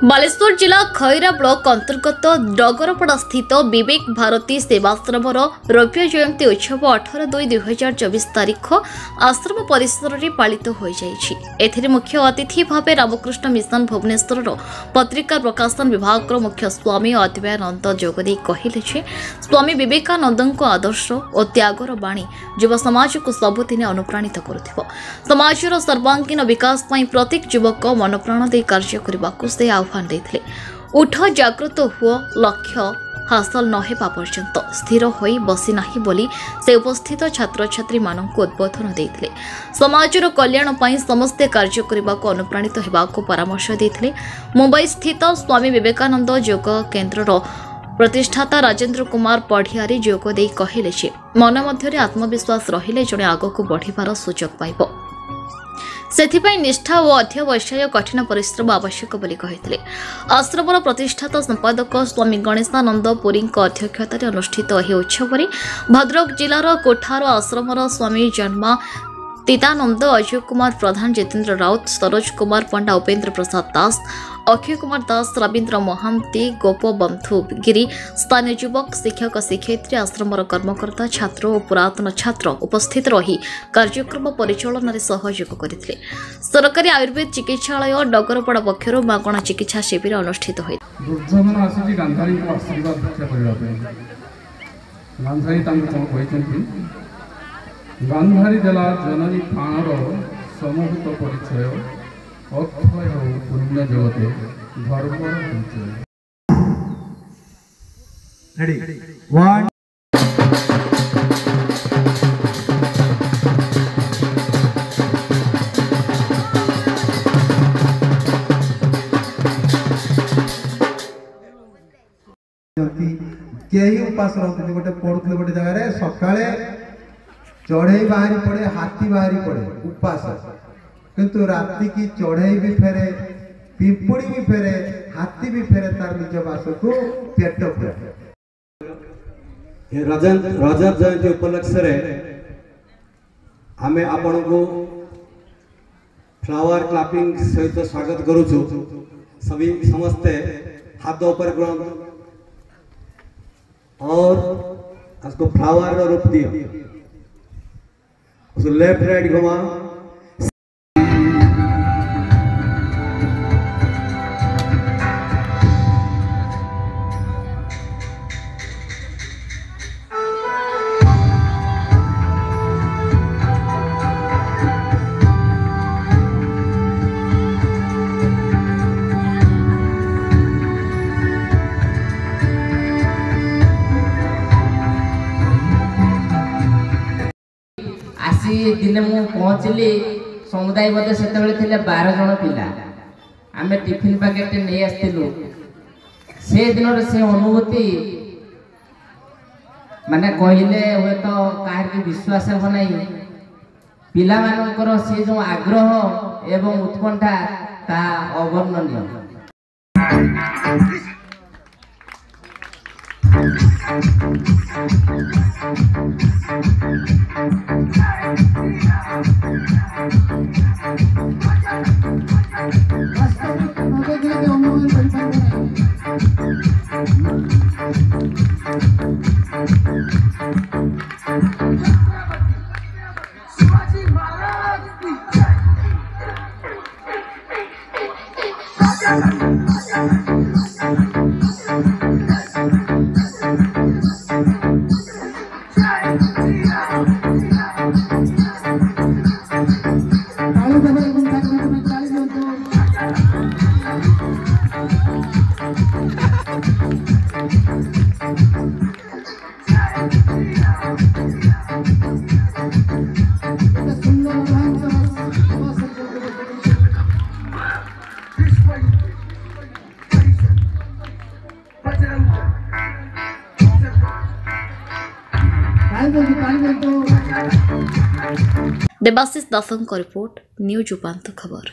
बालेश्वर जिला खैरा ब्लॉक अंतर्गत डगरपड़ा स्थित विवेक भारती सेवाश्रमर रौप्य जयंती उत्सव 18/2/2024 तारीख आश्रम परिसर में पालित हो जाए। मुख्य अतिथि भाव रामकृष्ण मिशन भुवनेश्वर पत्रिका प्रकाशन विभाग मुख्य स्वामी अद्वैतानंद जोगदे कहले स्वामी विवेकानंद आदर्श और त्यागर बाणी युव समाज को सबुदिन अनुप्राणित करुथिबो। समाजर सर्वांगीन विकास पई प्रत्येक युवक मनप्राण दे कार्य करने को से आह्वान देथिले। उठ जागृत हुओ, लक्ष्य हासिल न हेबा पर्यंत स्थिर होई बसी नाही बोली से उपस्थित छात्र छात्री मानक उद्बोधन देथिले। समाजर कल्याण पई समस्ते कार्य करने को अनुप्राणित हेबा को परामर्श देथिले। मुंबई स्थित स्वामी विवेकानंद योग केन्द्रर प्रतिष्ठाता राजेन्द्र कुमार पढ़ियारी जोग दे कहले मन मध्य आत्मविश्वास रहिले जणे आगक बढ़िबार सुजोग पाइबो। सेथिपाई निष्ठा और अध्यवसाय कठिन परिश्रम आवश्यक बोली कहिथिले। आश्रमर प्रतिष्ठाता संपादक स्वामी गणेशानंद पुरी अध्यक्षतार अनुष्ठित यह उत्सव भद्रक जिलार कोठार आश्रमर स्वामी जन्मा तीतानंद, अजय कुमार प्रधान, जितेन्द्र राउत, सरोज कुमार पंडा, उपेन्द्र प्रसाद दास, अक्षय कुमार दास, रवीन्द्र महांती, गोपबंधु गिरी, स्थानीय युवक, शिक्षक, शिक्षयित्री, आश्रमर कर्मकर्ता, छात्र और पुरातन छात्र उपस्थित रही कार्यक्रम परिचालन में सहयोग करते। सरकारी आयुर्वेद चिकित्सालय डगरपड़ा पक्षर मागणा चिकित्सा शिविर अनुष्ठित हो गांधारी देला जननी प्राणर समूहित परिचय अक्षय पुण्य जगते धर्मर परिचय। रेडी 1 केही उपास रहते गोटे पड़ुले गोटे जगह सकाळे चढ़ई बाहरी पड़े, हाथी बाहरी पड़े उपास, किंतु राति की चढ़ई भी फेरे, पिंपुड़ी भी फेरे, हाथी भी फेरे तार निज बास को पेट फेरे। रजत जयंती उपलक्ष्य आमे आपण को फ्लावर क्लैपिंग सहित स्वागत करूछु। सभी समस्ते हाथ ऊपर करो और उसको फ्लावर रो रूप दियो। उसको लेफ्ट राइट घुमा। दिन मु पहुँचली समुदाय बोधे से 12 जन पिला आम टिफिन पैकेट नहीं आसलु। से दिन से अनुभूति माने कहले हुए तो कहार की विश्वास हो नहीं। पिला मानकर से जो आग्रह एवं उत्कंठा ता अवर्णनीय। देवाशीष दासों रिपोर्ट न्यूज उपांत खबर।